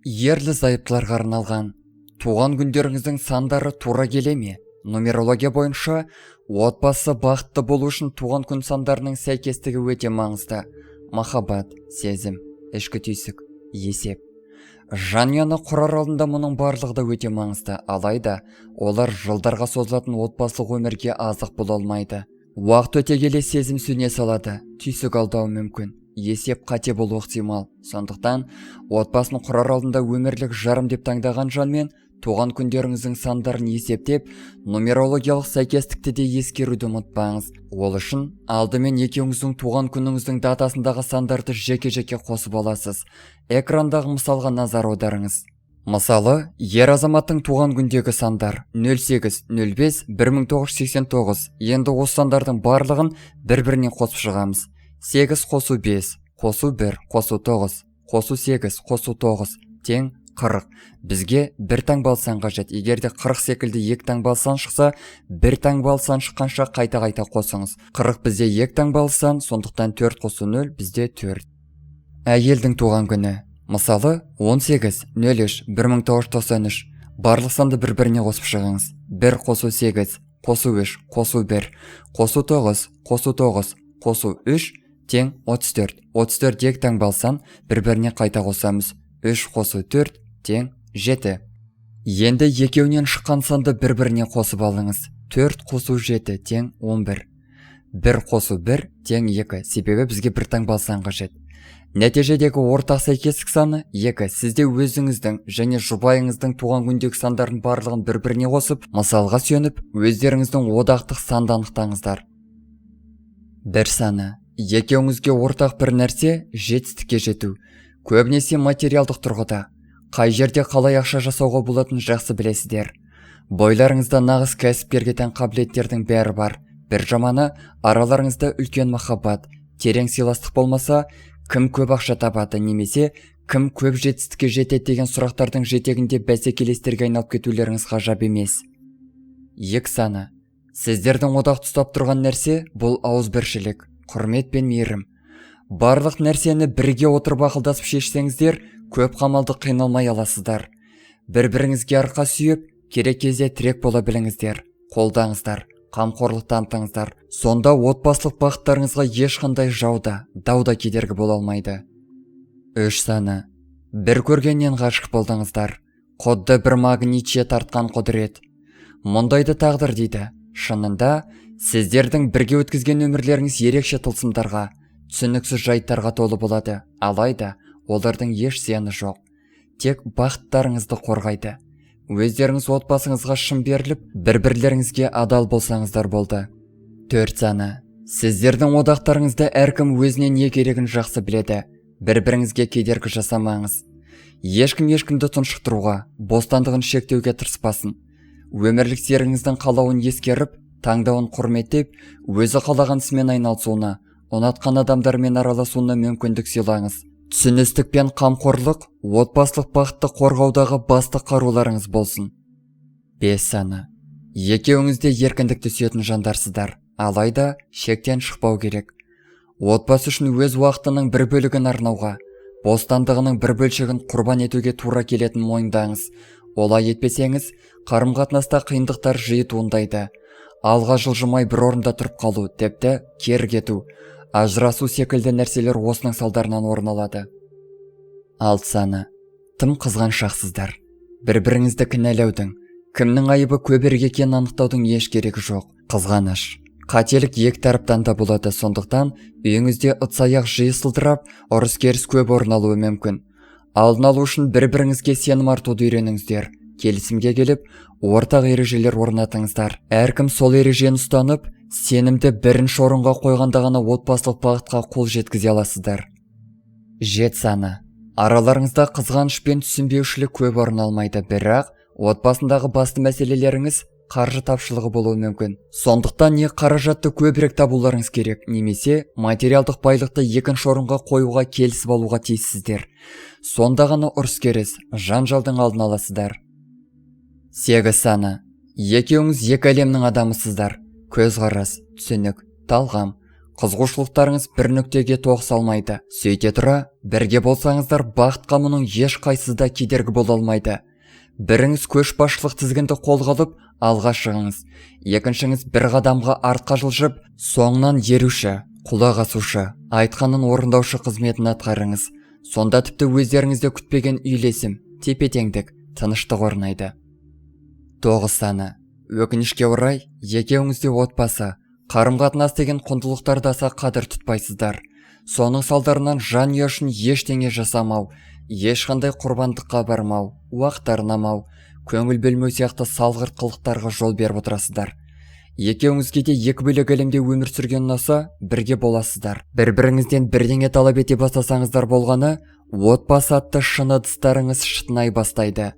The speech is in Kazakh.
Ерлі зайыптыларға арналған туған күндеріңіздің сандары тура келе ме? Нумерология бойынша отбасы бақытты болу үшін туған күн сандарының сәйкестігі өте маңызды. Махаббат, сезім, ішкі түйсік, есеп. Жанұяны құрар алдында мұның барлығы да өте маңызды, алайда олар жылдарға созылатын отбасылық өмірге азық бола алмайды. Уақыт өте келе сезім сөне салады, түйсік алдауы мүмкін, есеп қате болуы ықтимал. Сондықтан отбасын құрар алдында өмірлік жарым деп таңдаған жанмен туған күндеріңіздің сандарын есептеп, нумерологиялық сәйкестікті де ескеруді ұмытпаңыз. Ол үшін алдымен екеуіңіздің туған күніңіздің датасындағы сандарды жеке-жеке қосып аласыз. Экрандағы мысалға назар аударыңыз. Мысалы, ер азаматтың туған күндегі сандар 08-05-1989. Енді осы сандардың барлығын бір-біріне қосып шығамыз. 8 қосу 5, қосу 1, қосу 9, қосу 8, қосу 9 тең 40. Бізге бір таңбалы сан қажет. Егерде 40 секілді екі таңбалы сан шықса, бір таңбалы сан шыққанша қайта-қайта қосыңыз. 40 бізде екі таңбалы сан, сондықтан 4 қосу 0, бізде 4. Әйелдің туған күні. Мысалы, 18-03-1993. Барлық санды бір-біріне қосып шығыңыз. 1 қосу 8, қосу 3, қосу 1, қосу 9, қосу 9, қосу 3 тең 34. 34 екі таңбалы сан, бір-біріне қайта қосамыз. 3 қосу 4 тең 7. Енді екеуінен шыққан санды бір-біріне қосып алыңыз. 4 қосу 7 тең 11. 1 қосу 1 тең 2. Себебі бізге бір таңбалы сан қажет. Нәтижедегі ортақ сәйкестік саны 2. Сізде өзіңіздің және жұбайыңыздың туған күндегі сандарын барлығын бір-біріне қосып, мысалға сүйеніп, өздеріңіздің одақтық санды анықтаңыздар. 1 саны. Екеуіңізге ортақ бір нәрсе жетістікке жету. Көбінесе материалдық тұрғыда. Қай жерде қалай ақша жасауға болатынын жақсы білесіздер. Бойларыңызда нағыз кәсіпкерге тән қабілеттердің бәрі бар. Бір жаманы, араларыңызда үлкен махаббат, терең сыйластық болмаса, кім көп ақша табады немесе кім көп жетістікке жетеді деген сұрақтардың жетегінде бәсекелестерге айналып кетулеріңіз ғажап емес. 2 саны. Сіздердің одақ ұстап тұрған нәрсе бұл ауызбіршілік, құрмет пен мейірім. Барлық нәрсені бірге отырып ақылдасып шешсеңіздер, көп қамалды қиналмай аласыздар. Бір-біріңізге арқа сүйеп, керек кезде тірек бола біліңіздер. Қолдаңыздар, қамқорлық танытыңыздар. Сонда отбасылық бақыттарыңызға ешқандай жауда, дауда кедергі бола алмайды. 3 саны. Бір көргеннен ғашық болдыңыздар. Құдды бір магнитше тартқан құдірет. Мұндайды тағдыр дейді. Шынында, сіздердің бірге өткізген өмірлеріңіз ерекше тылсымдарға, түсініксіз жайттарға толы болады, алайда олардың еш зияны жоқ. Тек бақыттарыңызды қорғайды. Өздеріңіз отбасыңызға шын беріліп, бір-бірлеріңізге адал болсаңыздар болды. 4 саны. Сіздердің одақтарыңызда әркім өзіне не керегін жақсы біледі. Бір-біріңізге кедергі жасамаңыз. Ешкім ешкімді тұншықтыруға, бостандығын шектеуге тырыспасын. Өмірлік серігіңіздің қалауын ескеріп, таңдауын құрметтеп, өзі қалаған ісімен айналысуына, ұнатқан адамдармен араласуына мүмкіндік сыйлаңыз. Түсіністік пен қамқорлық отбасылық бақытты қорғаудағы басты қаруларыңыз болсын. 5 саны. Екеуіңізде еркіндікті сүйетін жандарсыздар, алайда шектен шықпау керек. Отбасы үшін өз уақытының бір бөлігін арнауға, бостандығының бір бөлшегін құрбан етуге тура келетін мойындаңыз. Олай етпесеңіз, қарым-қатынаста қиындықтар жиі туындайды. Алға жылжымай бір орында тұрып қалу, тіпті кері кету, ажырасу секілді нәрселер осының салдарынан орын алады. 6 саны. Тым қызғаншақсыздар. Бір-біріңізді кінәлаудың, кімнің айыбы көбірек екенін анықтаудың еш керегі жоқ. Қызғаныш. Қателік екі тараптан да болады, сондықтан үйіңізде ыдыс-аяқ жиі сылдырап, ұрыс-керіс көп орын алуы мүмкін. Алдын алу үшін бір-біріңізге сенім артуды үйреніңіздер. Келісімге келіп, ортақ ережелер орнатыңыздар. Әркім сол ережені ұстанып, сенімді бірінші орынға қойғанда ғана отбасылық бақытқа қол жеткізе аласыздар. 7 саны. Араларыңызда қызғаныш пен түсінбеушілік көп орын алмайды, бірақ отбасындағы басты мәселелеріңіз қаржы тапшылығы болуы мүмкін. Сондықтан не қаражатты көбірек табуларыңыз керек, немесе материалдық байлықты екінші орынға қоюға келісіп алуға тиіссіздер. Сонда ғана ұрыс-керіс, жанжалдың алдын аласыздар. 8 саны. Екеуіңіз екі әлемнің адамысыздар. Көзқарас, түсінік, талғам, Қызғушылықтарыңыз бір нүктеге тоғыса алмайды. Сөйте тұра, бірге болсаңыздар бақытқа мұның еш қайсысы да кедергі бола алмайды. Біріңіз көшбасшылық тізгінді қолға алып, алға шығыңыз. Екіншіңіз бір қадамға артқа жылжып, соңынан еруші, құлақ асушы, айтқанын орындаушы қызметін атқарыңыз. Сонда тіпті өздеріңізде күтпеген үйлесім, тепе-теңдік, тыныштық орнайды. 9 саны. Өкінішке орай, екеуіңізде отбасы, қарым-қатынас деген құндылықтарды аса қадір тұтпайсыздар. Соның салдарынан жанұя үшін ештеңе жасамау, ешқандай құрбандыққа бармау, уақыт арнамау, көңіл бөлмеу сияқты салғырт қылықтарға жол беріп отырасыздар. Екеуіңізге де екі бөлек әлемде өмір сүрген ұнаса, бірге боласыздар. Бір-біріңізден бірдеңе талап ете бастасаңыздар болғаны, отбасы атты шыны ыдыстарыңыз шытынай бастайды.